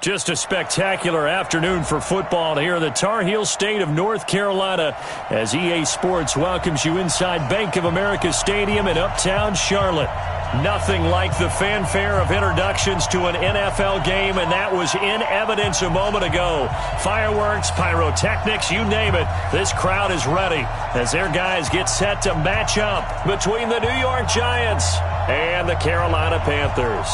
Just a spectacular afternoon for football here in the Tar Heel state of North Carolina as EA Sports welcomes you inside Bank of America Stadium in uptown Charlotte. Nothing like the fanfare of introductions to an NFL game, and that was in evidence a moment ago. Fireworks, pyrotechnics, you name it. This crowd is ready as their guys get set to match up between the New York Giants and the Carolina Panthers.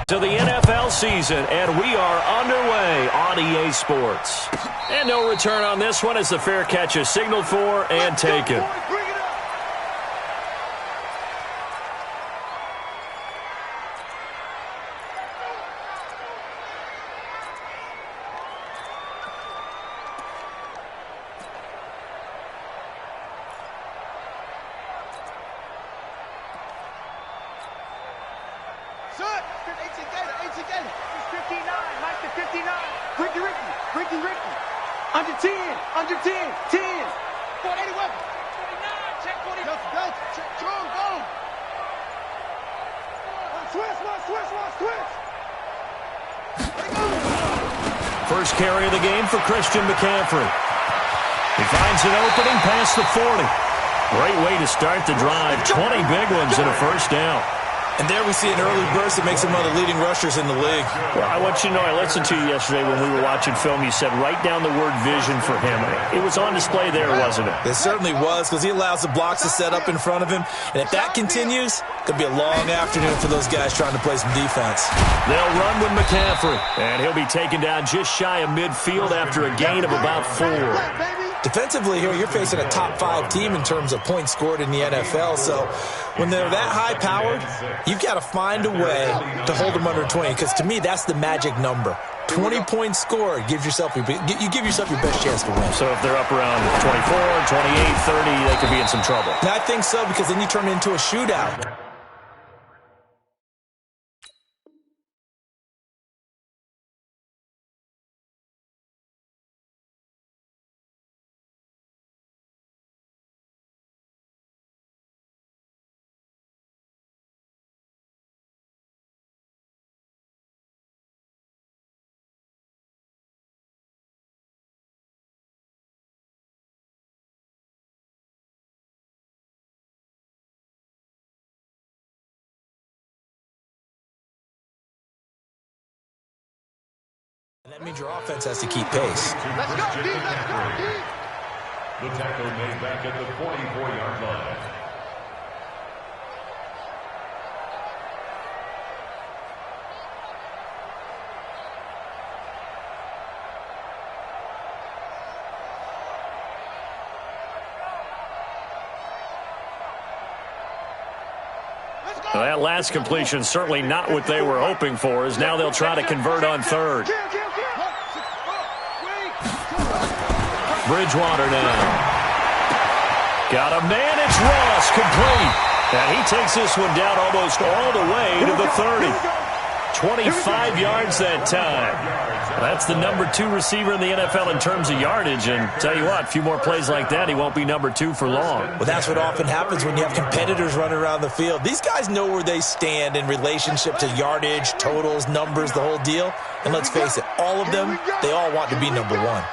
To the NFL season, and we are underway on EA Sports. And no return on this one as the fair catch is signaled for and taken. First carry of the game for Christian McCaffrey. He finds an opening past the 40. Great way to start the drive. 20 big ones and a first down. And there we see an early burst that makes him one of the leading rushers in the league. Well, I want you to know, I listened to you yesterday when we were watching film. You said write down the word vision for him. It was on display there, wasn't it? It certainly was, because he allows the blocks to set up in front of him. And if that continues, it could be a long afternoon for those guys trying to play some defense. They'll run with McCaffrey, and he'll be taken down just shy of midfield after a gain of about 4. Defensively here, you're facing a top 5 team in terms of points scored in the NFL. So when they're that high-powered, you've got to find a way to hold them under 20, because to me, that's the magic number. 20 points scored gives yourself you give yourself your best chance to win. So if they're up around 24, 28, 30, they could be in some trouble. And I think so, because then you turn it into a shootout. And that means your offense has to keep pace. Let's go, D! Let's go, D! The tackle made back at the 44-yard line. Well, that last completion certainly not what they were hoping for, as now they'll try to convert on third. Bridgewater now. Got a man, it's Ross, complete. And he takes this one down almost all the way to the 30. 25 yards that time. That's the number 2 receiver in the NFL in terms of yardage. And tell you what, a few more plays like that, he won't be number 2 for long. Well, that's what often happens when you have competitors running around the field. These guys know where they stand in relationship to yardage, totals, numbers, the whole deal. And let's face it, all of them, they all want to be number 1.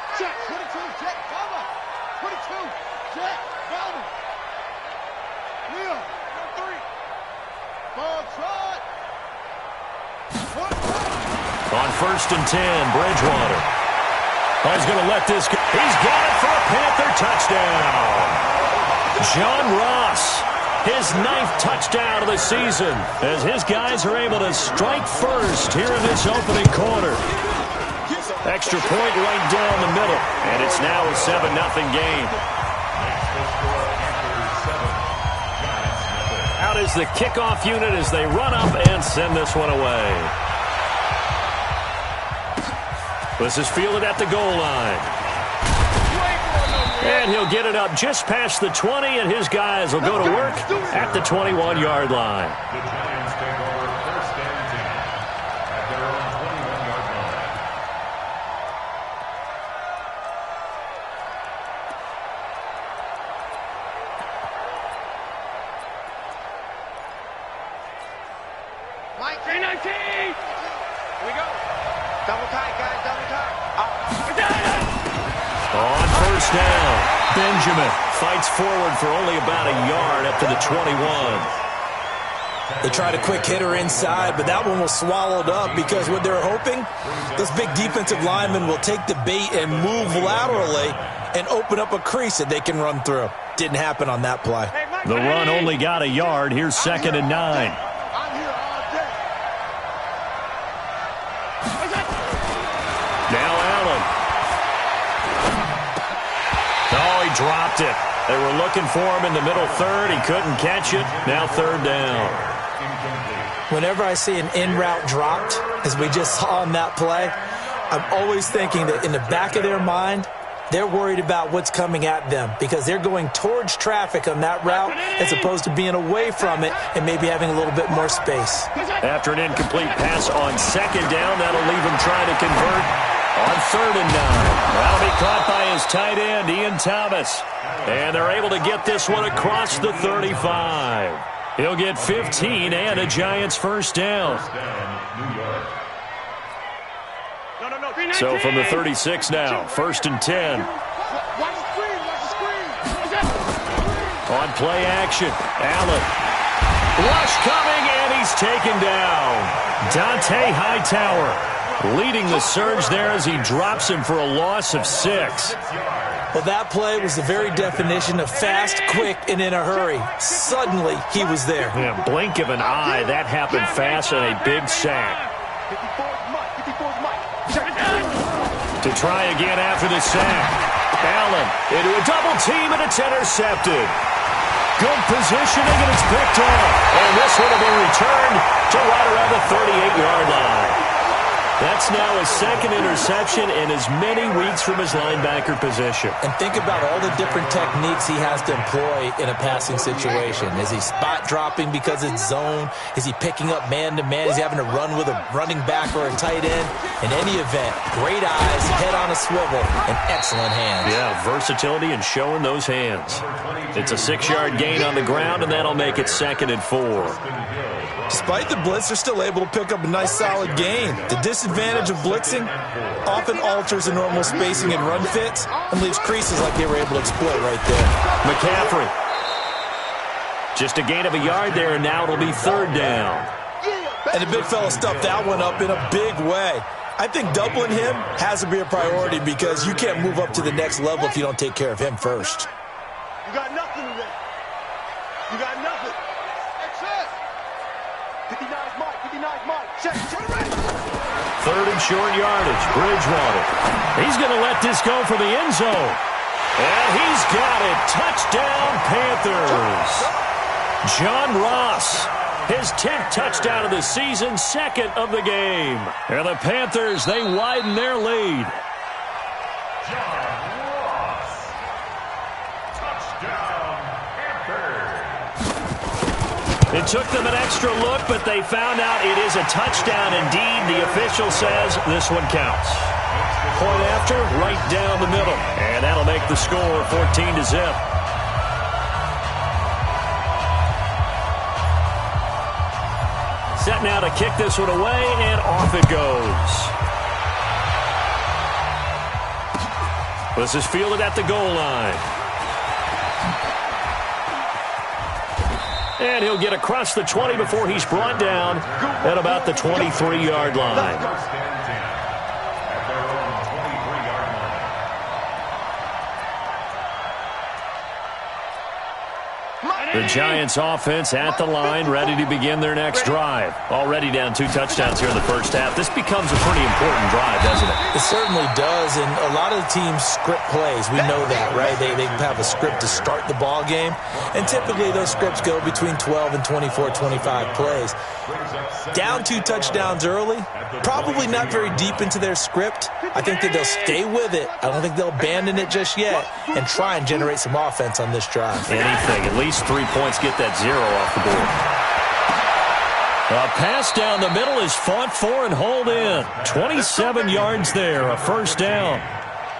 On 1st and 10, Bridgewater. Oh, he's going to let this go. He's got it for a Panther touchdown. John Ross, his 9th touchdown of the season, as his guys are able to strike first here in this opening quarter. Extra point right down the middle, and it's now a 7-0 game. Out is the kickoff unit as they run up and send this one away. This is fielded at the goal line. And he'll get it up just past the 20, and his guys will go to work at the 21-yard line. The Giants take over 1st and 10 at their own 21-yard line. Mike, 319! we go. Double tight, guys, double tight. On first down, Benjamin fights forward for only about a yard up to the 21. They tried a quick hitter inside, but that one was swallowed up because what they're hoping, those big defensive linemen will take the bait and move laterally and open up a crease that they can run through. Didn't happen on that play. The run only got a yard. Here's 2nd and 9. I'm here all day. Now Allen. Oh, he dropped it. They were looking for him in the middle third. He couldn't catch it. Now 3rd down. Whenever I see an in-route dropped, as we just saw on that play, I'm always thinking that in the back of their mind, they're worried about what's coming at them because they're going towards traffic on that route as opposed to being away from it and maybe having a little bit more space. After an incomplete pass on 2nd down, that'll leave him trying to convert on 3rd and 9. That'll be caught by his tight end, Ian Thomas. And they're able to get this one across the 35. He'll get 15 and a Giants first down. So from the 36 now, 1st and 10. On play action, Allen. Rush coming, and he's taken down. Dante Hightower leading the surge there as he drops him for a loss of 6. Well, that play was the very definition of fast, quick, and in a hurry. Suddenly, he was there. In a blink of an eye, that happened fast and a big sack. To try again after the sack. Allen into a double team, and it's intercepted. Good positioning, and it's picked off. And this one will be returned to right around the 38-yard line. That's now his 2nd interception in as many weeks from his linebacker position. And think about all the different techniques he has to employ in a passing situation. Is he spot dropping because it's zone? Is he picking up man-to-man? Is he having to run with a running back or a tight end? In any event, great eyes, head on a swivel, and excellent hands. Yeah, versatility and showing those hands. It's a 6-yard gain on the ground, and that'll make it 2nd and 4. Despite the blitz, they're still able to pick up a nice solid gain. The disadvantage of blitzing often alters the normal spacing and run fits and leaves creases like they were able to exploit right there. McCaffrey. Just a gain of a yard there, and now it'll be 3rd down. And the big fella stuffed that one up in a big way. I think doubling him has to be a priority because you can't move up to the next level if you don't take care of him first. You got nothing today. You got nothing. That's it. 59 Mike, 59 Mike. Check, ready. 3rd and short yardage, Bridgewater. He's going to let this go for the end zone. And he's got it. Touchdown, Panthers. John Ross, his 10th touchdown of the season, 2nd of the game. And the Panthers, they widen their lead. It took them an extra look, but they found out it is a touchdown indeed. The official says this one counts. Point after, right down the middle. And that'll make the score 14-0. Set now to kick this one away, and off it goes. This is fielded at the goal line. And he'll get across the 20 before he's brought down at about the 23-yard line. The Giants offense at the line, ready to begin their next drive. Already down 2 touchdowns here in the first half. This becomes a pretty important drive, doesn't it? It certainly does, and a lot of the teams script plays. We know that, right? They have a script to start the ball game, and typically those scripts go between 12 and 24, 25 plays. Down 2 touchdowns early, probably not very deep into their script. I think that they'll stay with it. I don't think they'll abandon it just yet and try and generate some offense on this drive. Anything, at least 3 points, get that 0 off the board. A pass down the middle is fought for and hauled in. 27 yards there, a first down.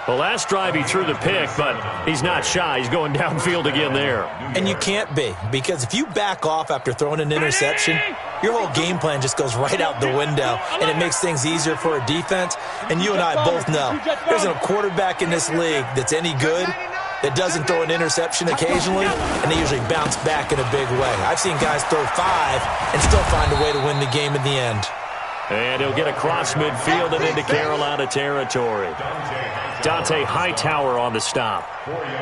The last drive he threw the pick, but he's not shy. He's going downfield again there. And you can't be, because if you back off after throwing an interception, your whole game plan just goes right out the window, and it makes things easier for a defense. And you and I both know there's a quarterback in this league that's any good that doesn't throw an interception occasionally, and they usually bounce back in a big way. I've seen guys throw 5 and still find a way to win the game in the end. And he'll get across midfield and into Carolina territory. Dante Hightower on the stop.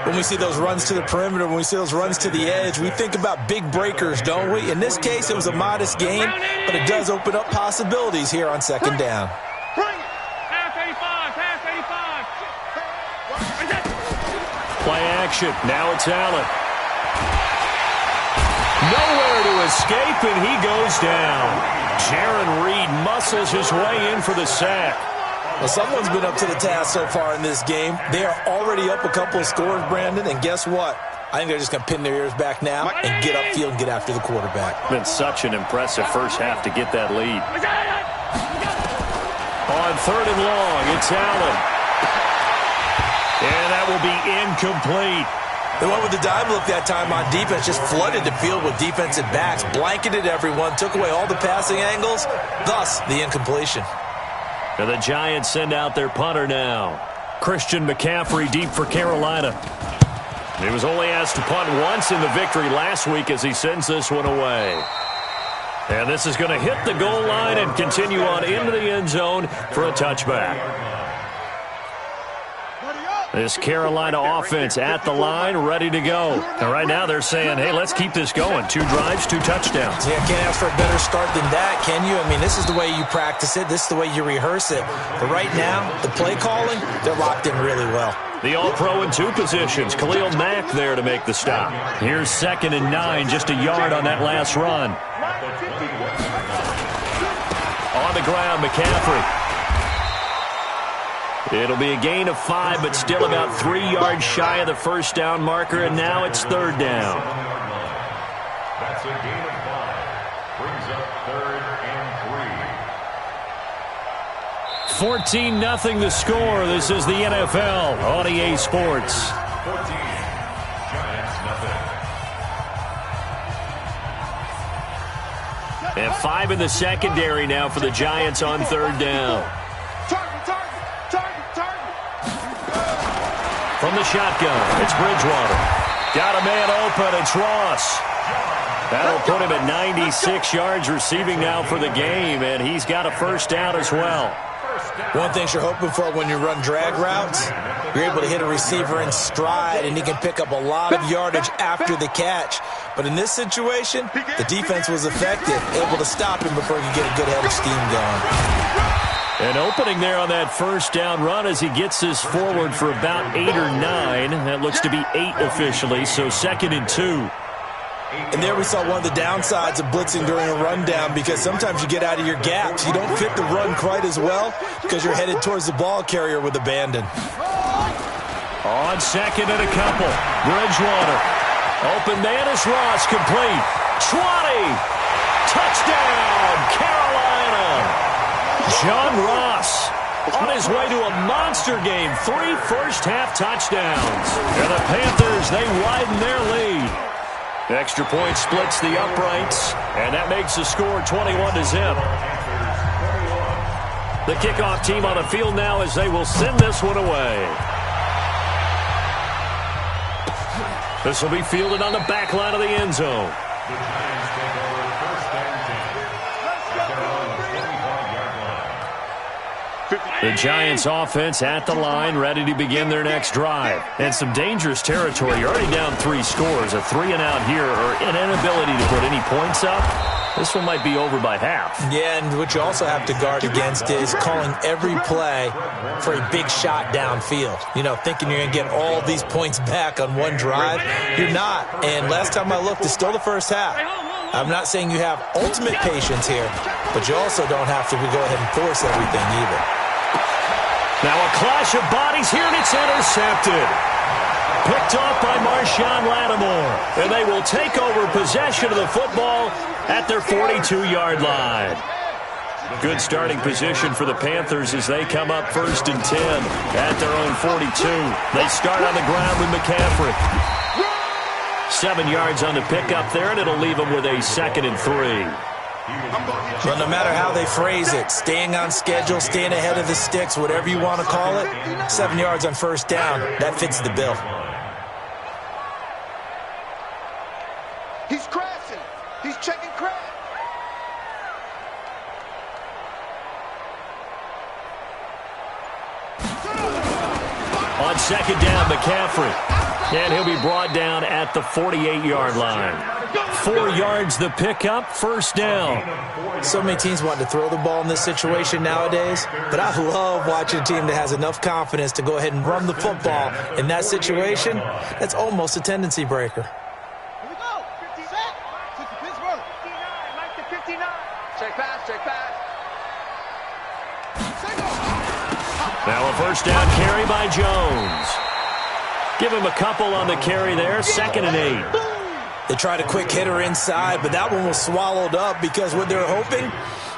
When we see those runs to the perimeter, when we see those runs to the edge, we think about big breakers, don't we? In this case, it was a modest game, but it does open up possibilities here on second down. Play action. Now it's Allen. Nowhere to escape, and he goes down. Jaron Reed muscles his way in for the sack. Well, someone's been up to the task so far in this game. They are already up a couple of scores, Brandon, and guess what? I think they're just going to pin their ears back now and get upfield and get after the quarterback. Been such an impressive first half to get that lead. On 3rd and long, it's Allen. And that will be incomplete. They went with the dime look that time on defense, just flooded the field with defensive backs, blanketed everyone, took away all the passing angles, thus the incompletion. And the Giants send out their punter now. Christian McCaffrey deep for Carolina. He was only asked to punt once in the victory last week as he sends this one away. And this is going to hit the goal line and continue on into the end zone for a touchback. This Carolina offense at the line, ready to go. And right now they're saying, hey, let's keep this going. 2 drives, 2 touchdowns. Yeah, can't ask for a better start than that, can you? I mean, this is the way you practice it. This is the way you rehearse it. But right now, the play calling, they're locked in really well. The All-Pro in 2 positions. Khalil Mack there to make the stop. Here's 2nd and 9, just a yard on that last run. On the ground, McCaffrey. It'll be a gain of 5, but still about 3 yards shy of the first down marker, and now it's 3rd down. That's a gain of 5. Brings up 3rd and 3. 14-0 the score. This is the NFL on EA Sports. 14. Giants nothing. And 5 in the secondary now for the Giants on 3rd down. From the shotgun, it's Bridgewater. Got a man open, it's Ross. That'll put him at 96 yards receiving now for the game, and he's got a first down as well. One thing you're hoping for when you run drag routes, you're able to hit a receiver in stride, and he can pick up a lot of yardage after the catch. But in this situation, the defense was effective, able to stop him before he could get a good head of steam going. An opening there on that first down run as he gets this forward for about 8 or 9. That looks to be 8 officially, so 2nd and 2. And there we saw one of the downsides of blitzing during a rundown, because sometimes you get out of your gaps. You don't fit the run quite as well because you're headed towards the ball carrier with abandon. On 2nd and a couple, Bridgewater. Open man is Ross, complete. 20. Touchdown, Carolina. John Ross on his way to a monster game. 3 first-half touchdowns. And the Panthers, they widen their lead. Extra point splits the uprights, and that makes the score 21-0. The kickoff team on the field now as they will send this one away. This will be fielded on the back line of the end zone. The Giants offense at the line, ready to begin their next drive. And some dangerous territory. You're already down 3 scores. A 3-and-out here, or an inability to put any points up. This one might be over by half. Yeah, and what you also have to guard against is calling every play for a big shot downfield. You know, thinking you're going to get all these points back on one drive. You're not. And last time I looked, it's still the first half. I'm not saying you have ultimate patience here, but you also don't have to go ahead and force everything either. Now a clash of bodies here, and it's intercepted. Picked off by Marshawn Lattimore. And they will take over possession of the football at their 42-yard line. Good starting position for the Panthers as they come up 1st and 10 at their own 42. They start on the ground with McCaffrey. 7 yards on the pickup there, and it'll leave them with a 2nd and 3. Well, no matter how they phrase it, staying on schedule, staying ahead of the sticks, whatever you want to call it, 7 yards on first down, that fits the bill. He's crashing. He's checking crash. On second down, McCaffrey. And he'll be brought down at the 48-yard line. 4 yards the pickup, first down. So many teams want to throw the ball in this situation nowadays, but I love watching a team that has enough confidence to go ahead and run the football. In that situation, that's almost a tendency breaker. Here we go. 50 set. To Pittsburgh. 59. Mike to 59. Check pass. Check pass. Now a first down carry by Jones. Give him a couple on the carry there, 2nd and 8. They tried a quick hitter inside, but that one was swallowed up because what they're hoping,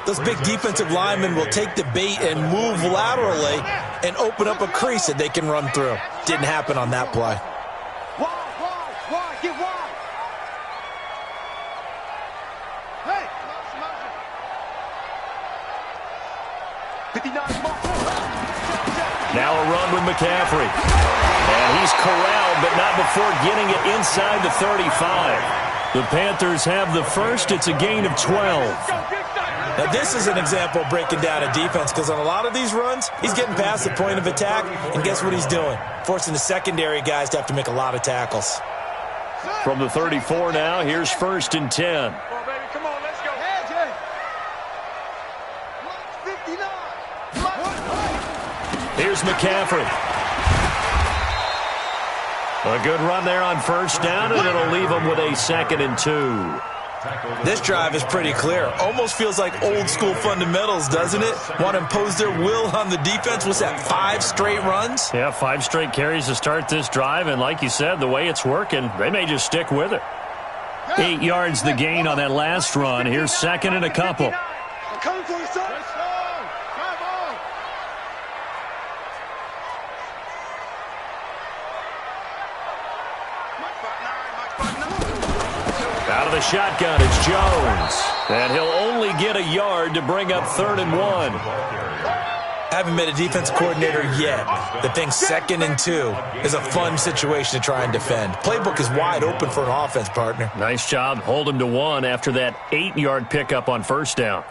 those big defensive linemen will take the bait and move laterally and open up a crease that they can run through. Didn't happen on that play. Wide, get wide. Hey, 59 mark. Now a run with McCaffrey. And he's corralled, but not before getting it inside the 35. The Panthers have the first. It's a gain of 12. Now, this is an example of breaking down a defense because on a lot of these runs, he's getting past the point of attack, and guess what he's doing? Forcing the secondary guys to have to make a lot of tackles. From the 34 now, here's 1st and 10. Come on, baby. Come on, let's go. Hey, 59. Here's McCaffrey. A good run there on first down, and it'll leave them with a 2nd and 2. This drive is pretty clear. Almost feels like old school fundamentals, doesn't it? Want to impose their will on the defense. What's that, 5 straight runs? Yeah, 5 straight carries to start this drive, and like you said, the way it's working, they may just stick with it. 8 yards the gain on that last run. Here's 2nd and a couple. I'm coming for you, son. Out of the shotgun, it's Jones. And he'll only get a yard to bring up 3rd and 1. Haven't been a defense coordinator yet. The thing 2nd and 2 is a fun situation to try and defend. Playbook is wide open for an offense, partner. Nice job. Hold him to 1 after that 8-yard pickup on first down.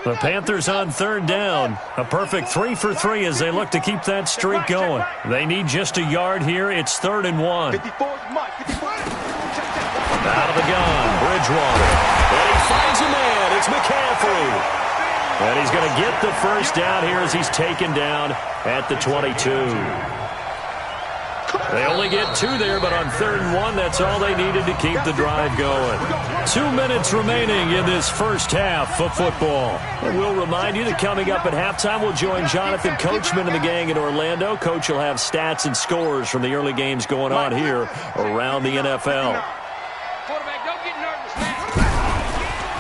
The Panthers on 3rd down. A perfect 3 for 3 as they look to keep that streak going. They need just a yard here. It's 3rd and 1. 54 Mike. 54. Out of the gun, Bridgewater. And he finds a man. It's McCaffrey. And he's going to get the first down here as he's taken down at the 22. They only get 2 there, but on 3rd and 1, that's all they needed to keep the drive going. 2 minutes remaining in this first half of football. And we'll remind you that coming up at halftime, we'll join Jonathan Coachman and the gang in Orlando. Coach will have stats and scores from the early games going on here around the NFL. Quarterback, don't get nervous, man.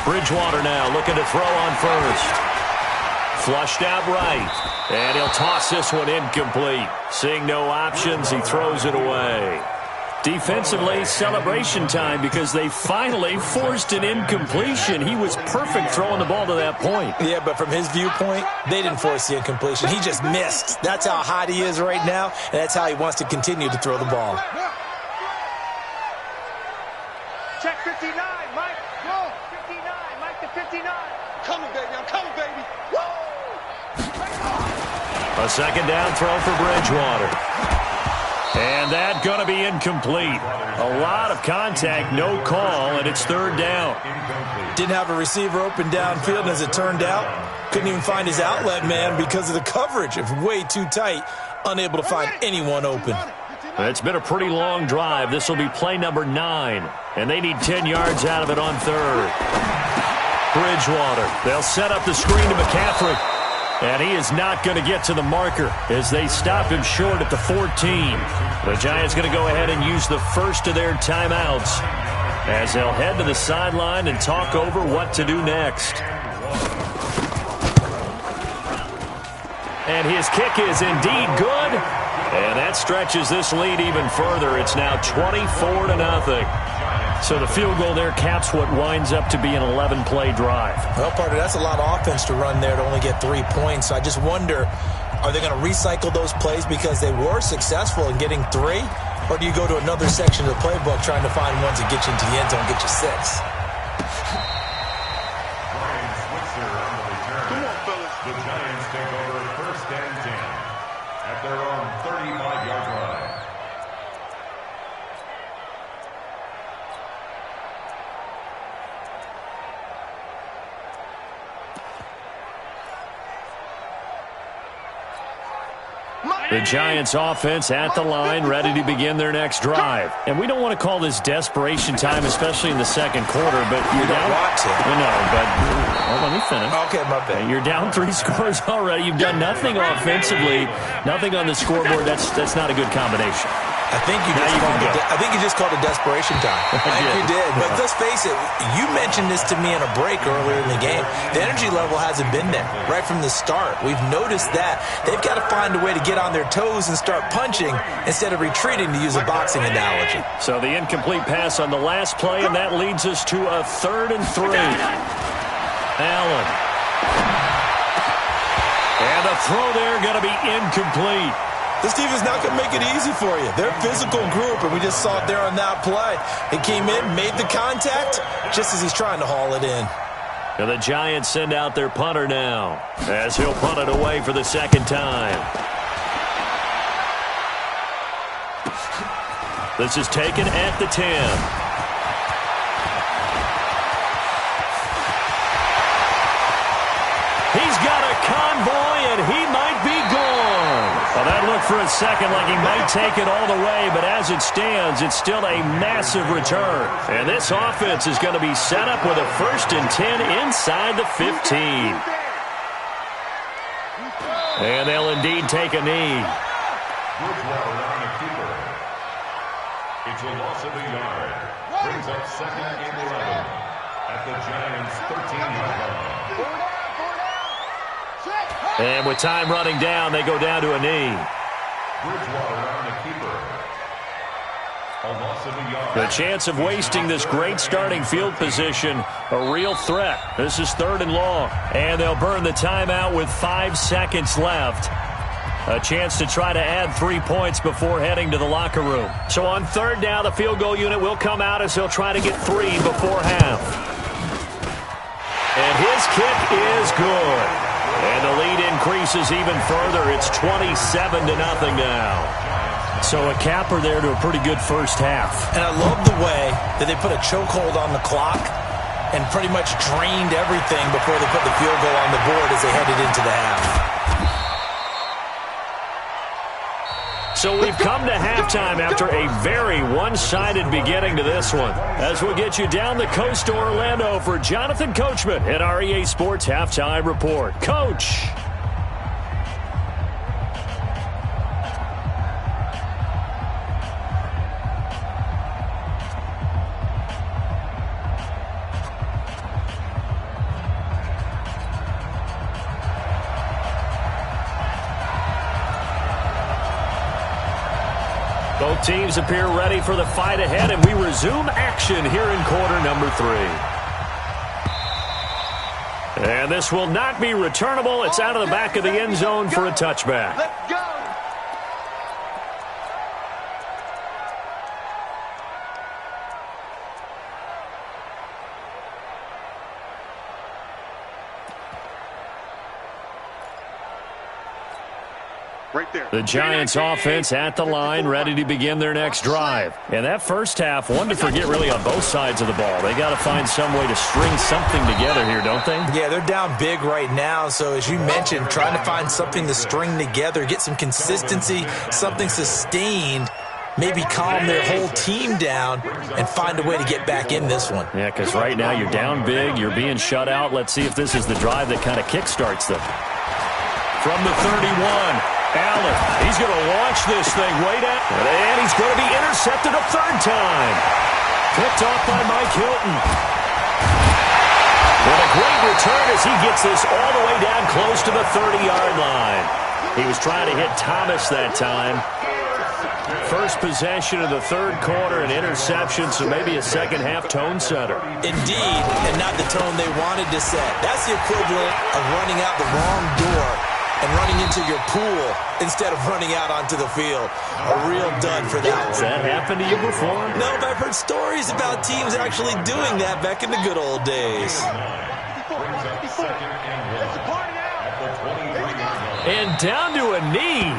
Bridgewater now looking to throw on first. Flushed out right. And he'll toss this one incomplete. Seeing no options, he throws it away. Defensively, celebration time because they finally forced an incompletion. He was perfect throwing the ball to that point. Yeah, but from his viewpoint, they didn't force the incompletion. He just missed. That's how hot he is right now, and that's how he wants to continue to throw the ball. Check 59, Mike. Go. 59, Mike to 59. Coming, baby. I'm coming, baby. Woo! A 2nd down throw for Bridgewater. And that going to be incomplete. A lot of contact, no call, and it's 3rd down. Didn't have a receiver open downfield, and as it turned out, couldn't even find his outlet man because of the coverage. It was way too tight, unable to find anyone open. It's been a pretty long drive. This will be play number 9, and they need 10 yards out of it on 3rd. Bridgewater, they'll set up the screen to McCaffrey. And he is not going to get to the marker as they stop him short at the 14. The Giants going to go ahead and use the first of their timeouts as they'll head to the sideline and talk over what to do next. And his kick is indeed good. And that stretches this lead even further. It's now 24-0. So the field goal there caps what winds up to be an 11-play drive. Well, partner, that's a lot of offense to run there to only get 3 points. I just wonder, are they going to recycle those plays because they were successful in getting 3? Or do you go to another section of the playbook trying to find ones that get you into the end zone and get you 6? Come on, fellas. The Giants take over first and 10 at their own 35-yard line. The Giants offense at the line, ready to begin their next drive. And we don't want to call this desperation time, especially in the second quarter, but you're down. No, but let me finish. Okay, my bad. You're down 3 scores already. You've done nothing offensively, nothing on the scoreboard. That's not a good combination. I think you just called it desperation time. I think you did. But let's face it, you mentioned this to me in a break earlier in the game. The energy level hasn't been there right from the start. We've noticed that. They've got to find a way to get on their toes and start punching instead of retreating, to use a boxing analogy. So the incomplete pass on the last play, and that leads us to a 3rd and 3. Allen. And the throw there going to be incomplete. This team is not going to make it easy for you. They're a physical group, and we just saw it there on that play. It came in, made the contact, just as he's trying to haul it in. And the Giants send out their punter now, as he'll punt it away for the second time. This is taken at the 10. He's got a convoy, and he might be gone. Well, that looked for a second like he might take it all the way, but as it stands, it's still a massive return. And this offense is going to be set up with a 1st and 10 inside the 15. And they'll indeed take a knee. Bridgewater on the keeper. It's a loss of a yard. Brings up 2nd and 11 at the Giants' 13-yard line. And with time running down, they go down to a knee. Bridgewater on the keeper. A loss of a yard. The chance of wasting this great starting field position, a real threat. This is 3rd and long. And they'll burn the timeout with 5 seconds left. A chance to try to add 3 points before heading to the locker room. So on 3rd down, the field goal unit will come out as they'll try to get 3 before half. And his kick is good. And the lead increases even further. It's 27-0 now. So a capper there to a pretty good first half. And I love the way that they put a chokehold on the clock and pretty much drained everything before they put the field goal on the board as they headed into the half. So we've come to halftime after a very one-sided beginning to this one. As we'll get you down the coast to Orlando for Jonathan Coachman at our EA Sports Halftime Report. Coach. Both teams appear ready for the fight ahead, and we resume action here in quarter number 3. And this will not be returnable. It's out of the back of the end zone for a touchback. Let's go. Right there. The Giants offense at the line, ready to begin their next drive. And that first half, one to forget really on both sides of the ball. They got to find some way to string something together here, don't they? Yeah, they're down big right now. So as you mentioned, trying to find something to string together, get some consistency, something sustained, maybe calm their whole team down and find a way to get back in this one. Yeah, because right now you're down big, you're being shut out. Let's see if this is the drive that kind of kickstarts them. From the 31. Allen, he's going to launch this thing way down, and he's going to be intercepted a 3rd time. Picked off by Mike Hilton. What a great return as he gets this all the way down close to the 30-yard line. He was trying to hit Thomas that time. First possession of the third quarter, an interception, so maybe a second-half tone setter. Indeed, and not the tone they wanted to set. That's the equivalent of running out the wrong door and running into your pool instead of running out onto the field. A real dud for that one. Has that happened to you before? No, but I've heard stories about teams actually doing that back in the good old days. And down to a knee.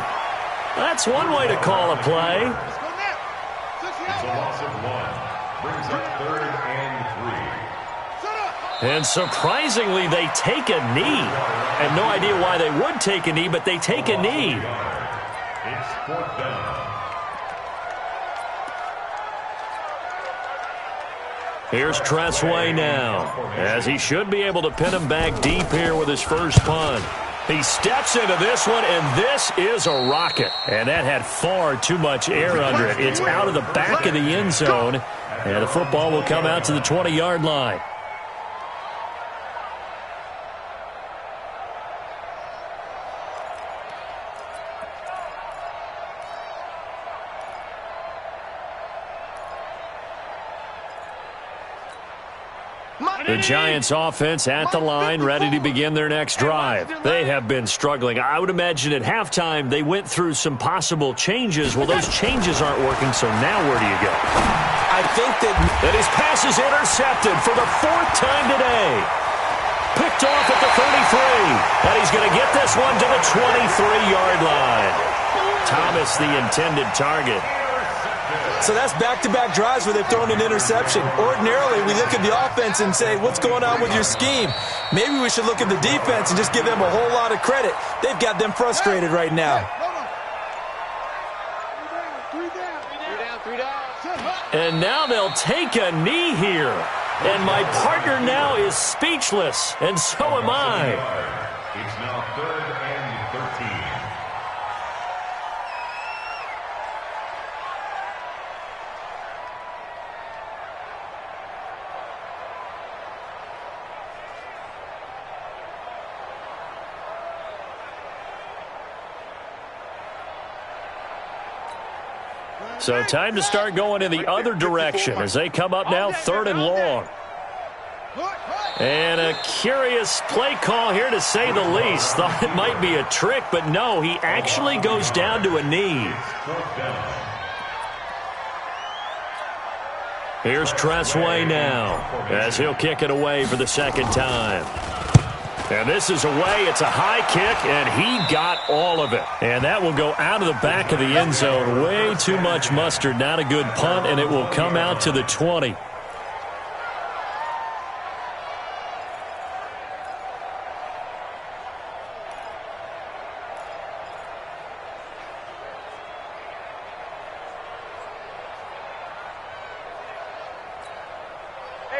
That's one way to call a play. It's a loss of 1. Brings up 3rd and 3. And surprisingly, they take a knee. I have no idea why they would take a knee, but they take a knee. It's 4th down. Here's Tressway now, as he should be able to pin him back deep here with his first punt. He steps into this one, and this is a rocket. And that had far too much air under it. It's out of the back of the end zone, and the football will come out to the 20-yard line. The Giants offense at the line, ready to begin their next drive. They have been struggling. I would imagine at halftime they went through some possible changes. Well, those changes aren't working, so now where do you go? I think that his pass is intercepted for the 4th time today. Picked off at the 33. And he's going to get this one to the 23-yard line. Thomas, the intended target. So that's back-to-back drives where they've thrown an interception. Ordinarily, we look at the offense and say, what's going on with your scheme? Maybe we should look at the defense and just give them a whole lot of credit. They've got them frustrated right now. And now they'll take a knee here. And my partner now is speechless, and so am I. It's now 3rd and 13. So time to start going in the other direction as they come up now 3rd and long. And a curious play call here, to say the least. Thought it might be a trick, but no, he actually goes down to a knee. Here's Tressway now as he'll kick it away for the second time. And this is away. It's a high kick, and he got all of it. And that will go out of the back of the end zone. Way too much mustard. Not a good punt, and it will come out to the 20.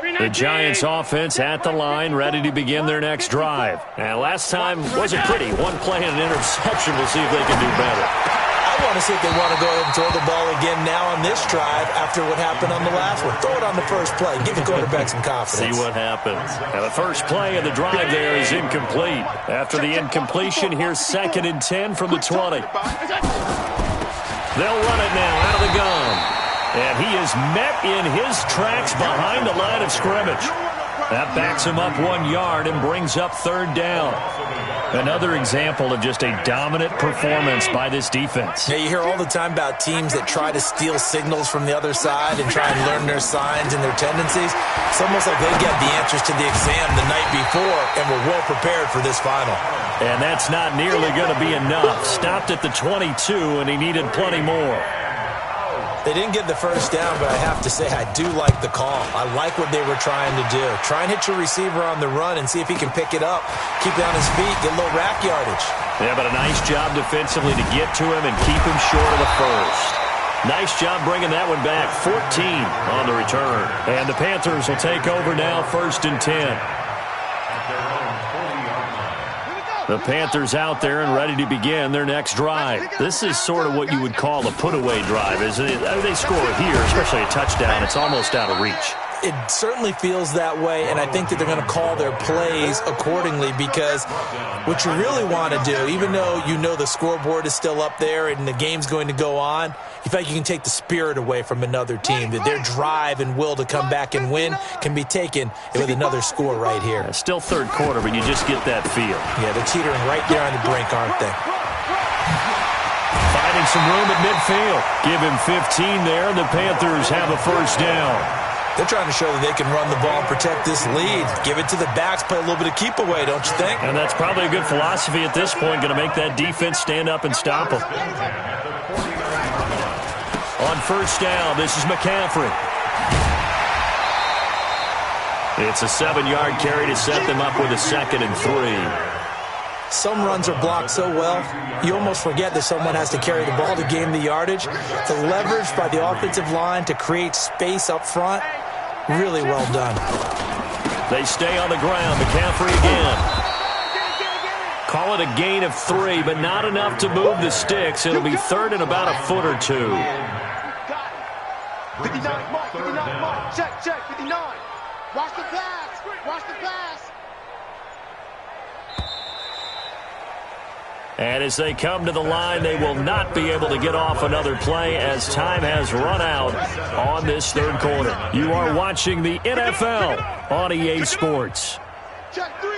The Giants offense at the line, ready to begin their next drive. And last time wasn't pretty. One play and an interception. We'll see if they can do better. I want to see if they want to go ahead and throw the ball again now on this drive after what happened on the last one. Throw it on the first play. Give the quarterback some confidence. See what happens. Now the first play of the drive there is incomplete. After the incompletion, here's 2nd and 10 from the 20. They'll run it now out of the gun. And he is met in his tracks behind the line of scrimmage. That backs him up 1 yard and brings up 3rd down. Another example of just a dominant performance by this defense. Yeah, you hear all the time about teams that try to steal signals from the other side and try and learn their signs and their tendencies. It's almost like they get the answers to the exam the night before and were well prepared for this final. And that's not nearly going to be enough. Stopped at the 22, and he needed plenty more. They didn't get the first down, but I have to say I do like the call. I like what they were trying to do. Try and hit your receiver on the run and see if he can pick it up. Keep it on his feet, get a little rack yardage. Yeah, but a nice job defensively to get to him and keep him short of the first. Nice job bringing that one back. 14 on the return. And the Panthers will take over now, 1st and 10. The Panthers out there and ready to begin their next drive. This is sort of what you would call a put-away drive, isn't it? They score here, especially a touchdown. It's almost out of reach. It certainly feels that way, and I think that they're going to call their plays accordingly, because what you really want to do, even though you know the scoreboard is still up there and the game's going to go on, you feel like you can take the spirit away from another team, that their drive and will to come back and win can be taken with another score right here. It's still third quarter, but you just get that feel. Yeah, they're teetering right there on the brink, aren't they? Finding some room at midfield. Give him 15 there, and the Panthers have a first down. They're trying to show that they can run the ball and protect this lead. Give it to the backs, play a little bit of keep away, don't you think? And that's probably a good philosophy at this point, going to make that defense stand up and stop them. On first down, this is McCaffrey. It's a 7-yard carry to set them up with a 2nd and 3. Some runs are blocked so well, you almost forget that someone has to carry the ball to gain the yardage. The leverage by the offensive line to create space up front, really well done. They stay on the ground. McCaffrey again. Call it a gain of 3, but not enough to move the sticks. It'll be third and about a foot or 2. 59, Mike, 59, Mike. Check, 59. Watch the pass. Watch the pass. And as they come to the line, they will not be able to get off another play as time has run out on this third quarter. You are watching the NFL on EA Sports. Check 3.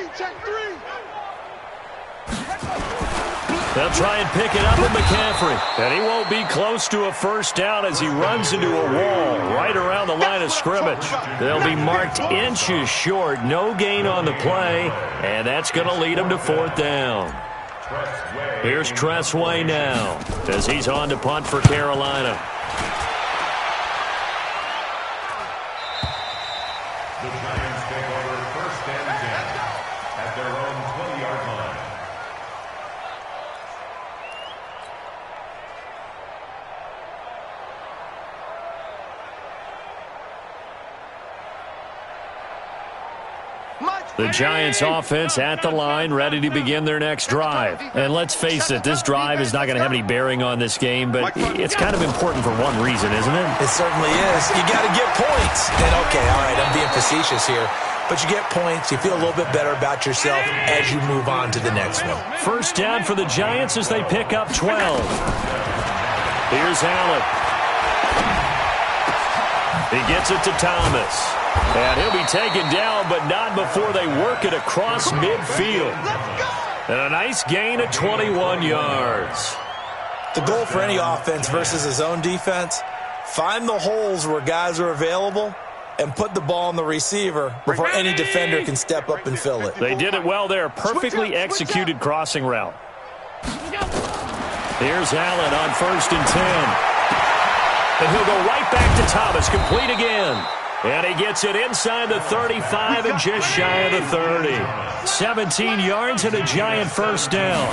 They'll try and pick it up with McCaffrey. And he won't be close to a first down as he runs into a wall right around the line of scrimmage. They'll be marked inches short. No gain on the play, and that's going to lead them to 4th down. Here's Tressway now as he's on to punt for Carolina. The Giants take over 1st and 10 at their own 20-yard line. The Giants offense at the line, ready to begin their next drive. And let's face it, this drive is not going to have any bearing on this game, but it's kind of important for one reason, isn't it? It certainly is. You got to get points. And okay, all right, I'm being facetious here, but you get points, you feel a little bit better about yourself as you move on to the next one. First down for the Giants as they pick up 12. Here's Allen. He gets it to Thomas. And he'll be taken down, but not before they work it across midfield. And a nice gain of 21 yards. The goal for any offense versus his own defense, find the holes where guys are available and put the ball on the receiver before any defender can step up and fill it. They did it well there. Perfectly executed crossing route. Here's Allen on 1st and 10. And he'll go right back to Thomas, complete again. And he gets it inside the 35 and just shy of the 30. 17 yards and a Giant first down.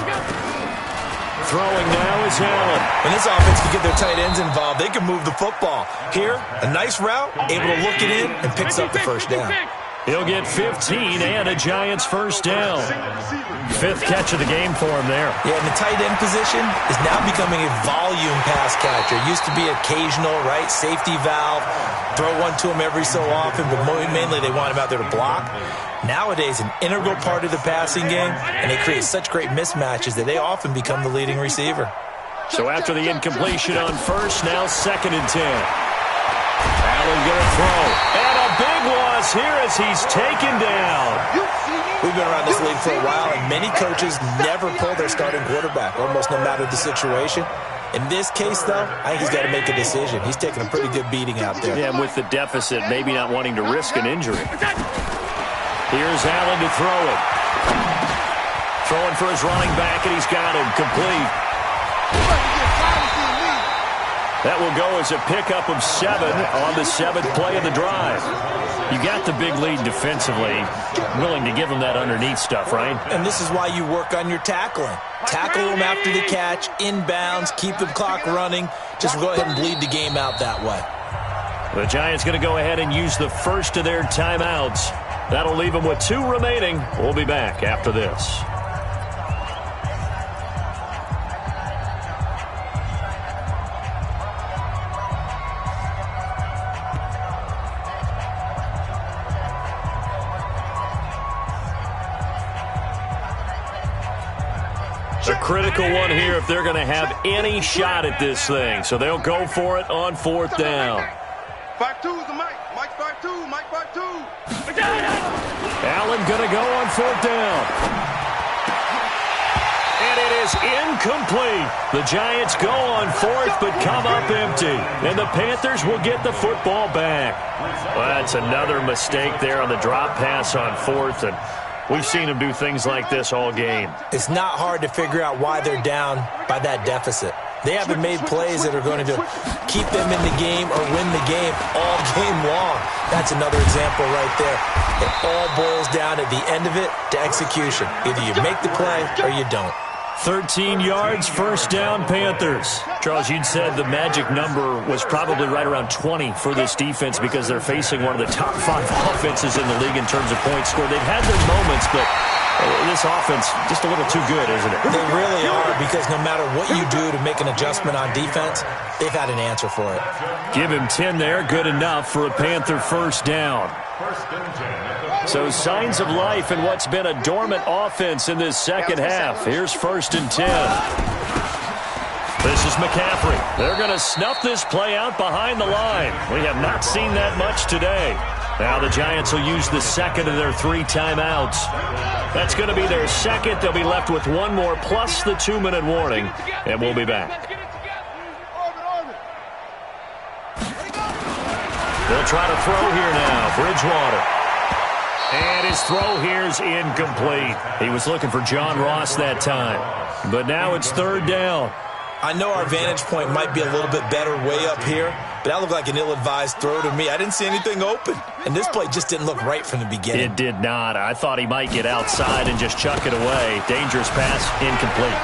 Throwing now is Allen. When this offense can get their tight ends involved, they can move the football. Here, a nice route, able to look it in and picks up the first down. He'll get 15 and a Giants first down. 5th catch of the game for him there. Yeah, and the tight end position is now becoming a volume pass catcher. It used to be occasional, right? Safety valve. Throw one to him every so often, but mainly they want him out there to block. Nowadays, an integral part of the passing game, and they create such great mismatches that they often become the leading receiver. So after the incompletion on first, now 2nd and 10. Allen going to throw. And a big loss here as he's taken down. We've been around this league for a while, and many coaches never pull their starting quarterback, almost no matter the situation. In this case, though, I think he's got to make a decision. He's taking a pretty good beating out there. Yeah, with the deficit, maybe not wanting to risk an injury. Here's Allen to throw it. Throwing for his running back, and he's got him complete. That will go as a pickup of 7 on the 7th play of the drive. You got the big lead defensively, willing to give them that underneath stuff, right? And this is why you work on your tackling. Tackle them after the catch, inbounds, keep the clock running. Just go ahead and bleed the game out that way. The Giants going to go ahead and use the first of their timeouts. That'll leave them with 2 remaining. We'll be back after this. A critical one here if they're going to have any shot at this thing. So they'll go for it on 4th down. 5-2 is the Mike. Mike 5-2. Mike 5-2. Allen going to go on 4th down. And it is incomplete. The Giants go on 4th but come up empty. And the Panthers will get the football back. Well, that's another mistake there on the drop pass on 4th. And we've seen them do things like this all game. It's not hard to figure out why they're down by that deficit. They haven't made plays that are going to keep them in the game or win the game all game long. That's another example right there. It all boils down at the end of it to execution. Either you make the play or you don't. 13 yards, 1st down, Panthers. Charles, you'd said the magic number was probably right around 20 for this defense because they're facing one of the top 5 offenses in the league in terms of points scored. They've had their moments, but this offense just a little too good, isn't it? They really are, because no matter what you do to make an adjustment on defense, they've had an answer for it. Give him 10 there, good enough for a Panther 1st down. So signs of life in what's been a dormant offense in this second half. Here's 1st and 10. This is McCaffrey. They're going to snuff this play out behind the line. We have not seen that much today. Now the Giants will use the second of their 3 timeouts. That's going to be their second. They'll be left with one more plus the 2-minute warning, and we'll be back. They'll try to throw here now. Bridgewater. And his throw here's incomplete. He was looking for John Ross that time. But now it's 3rd down. I know our vantage point might be a little bit better way up here, but that looked like an ill-advised throw to me. I didn't see anything open, and this play just didn't look right from the beginning. It did not. I thought he might get outside and just chuck it away. Dangerous pass, incomplete.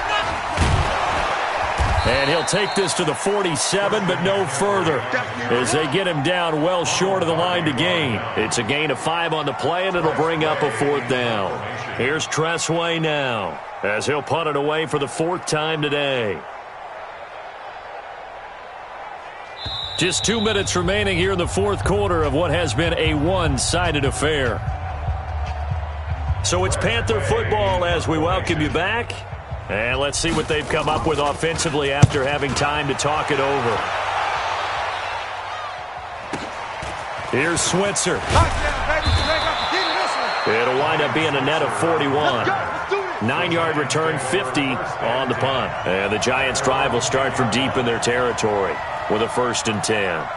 And he'll take this to the 47, but no further, as they get him down well short of the line to gain. It's a gain of 5 on the play, and it'll bring up a 4th down. Here's Tressway now, as he'll punt it away for the 4th time today. Just 2 minutes remaining here in the 4th quarter of what has been a one-sided affair. So it's Panther football as we welcome you back. And let's see what they've come up with offensively after having time to talk it over. Here's Switzer. It'll wind up being a net of 41. 9-yard return, 50 on the punt. And the Giants' drive will start from deep in their territory with a 1st and 10.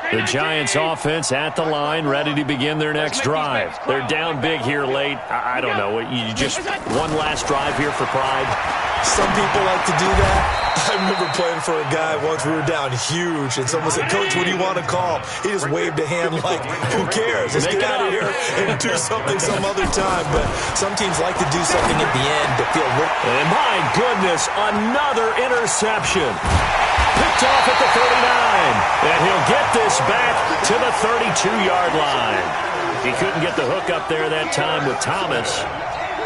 The Giants offense at the line, ready to begin their next drive. They're down big here late. I don't know. You just one last drive here for pride. Some people like to do that. I remember playing for a guy once. We were down huge, and someone said, "Coach, what do you want to call?" He just waved a hand like, "Who cares? Let's get out of here and do something some other time." But some teams like to do something at the end to feel rich. And my goodness, another interception. Picked off at the 39. And he'll get this back to the 32-yard line. He couldn't get the hook up there that time with Thomas.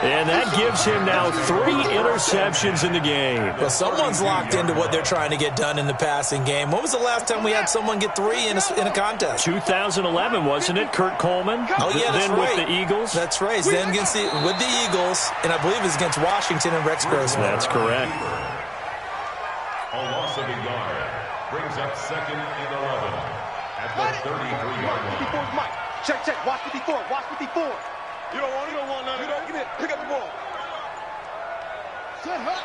And that gives him now 3 interceptions in the game. Well, someone's locked into what they're trying to get done in the passing game. When was the last time we had someone get 3 in a contest? 2011, wasn't it? Kurt Coleman? Oh, yeah, that's then right. with the Eagles? That's right. Then with the Eagles, and I believe it was against Washington and Rex Grossman. That's correct. A loss of a yard brings up 2nd and 11 at the 33-yard line. Mike, check. Watch the before. You don't want none of it. Get in. Pick up the ball.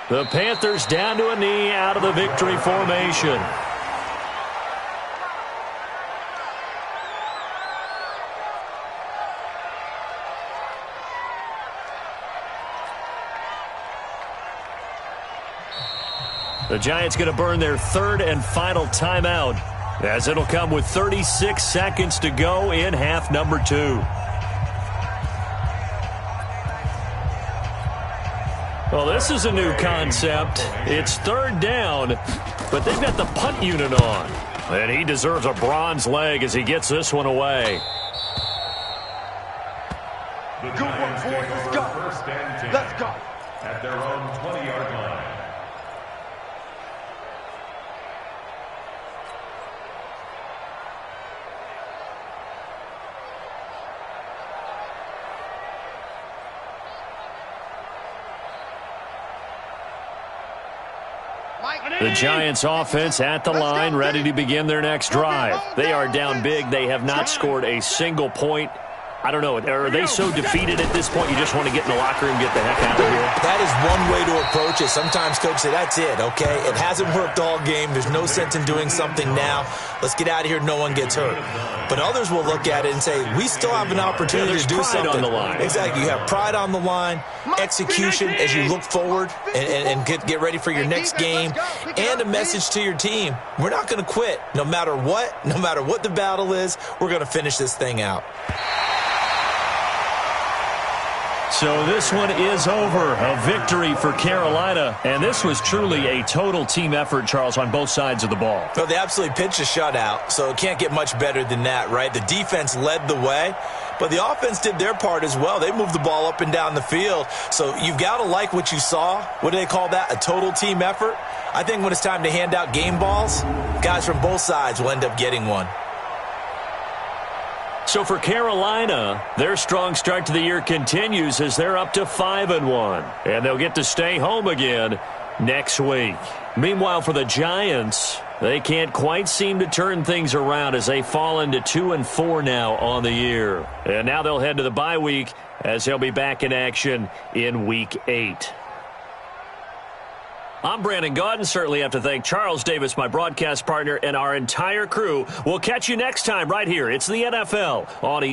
The Panthers down to a knee out of the victory formation. The Giants going to burn their 3rd and final timeout, as it'll come with 36 seconds to go in half number 2. Well, this is a new concept. It's 3rd down, but they've got the punt unit on. And he deserves a bronze leg as he gets this one away. Good work, boys. Let's go. Let's go. At their own 20-yard line. The Giants offense at the line, ready to begin their next drive. They are down big. They have not scored a single point. I don't know. Are they so defeated at this point you just want to get in the locker room and get the heck out of here? That is one way to approach it. Sometimes coaches say, that's it, okay? It hasn't worked all game. There's no sense in doing something now. Let's get out of here. No one gets hurt. But others will look at it and say, we still have an opportunity to do something. On the line. Exactly. You have pride on the line, execution as you look forward and get ready for your next game, and a message to your team. We're not going to quit no matter what the battle is. We're going to finish this thing out. So this one is over. A victory for Carolina. And this was truly a total team effort, Charles, on both sides of the ball. Well, they absolutely pitched a shutout, so it can't get much better than that, right? The defense led the way, but the offense did their part as well. They moved the ball up and down the field. So you've got to like what you saw. What do they call that? A total team effort? I think when it's time to hand out game balls, guys from both sides will end up getting one. So for Carolina, their strong start to the year continues as they're up to 5-1. And they'll get to stay home again next week. Meanwhile, for the Giants, they can't quite seem to turn things around as they fall into 2-4 now on the year. And now they'll head to the bye week as they'll be back in action in Week 8. I'm Brandon Gaudin. Certainly have to thank Charles Davis, my broadcast partner, and our entire crew. We'll catch you next time right here. It's the NFL on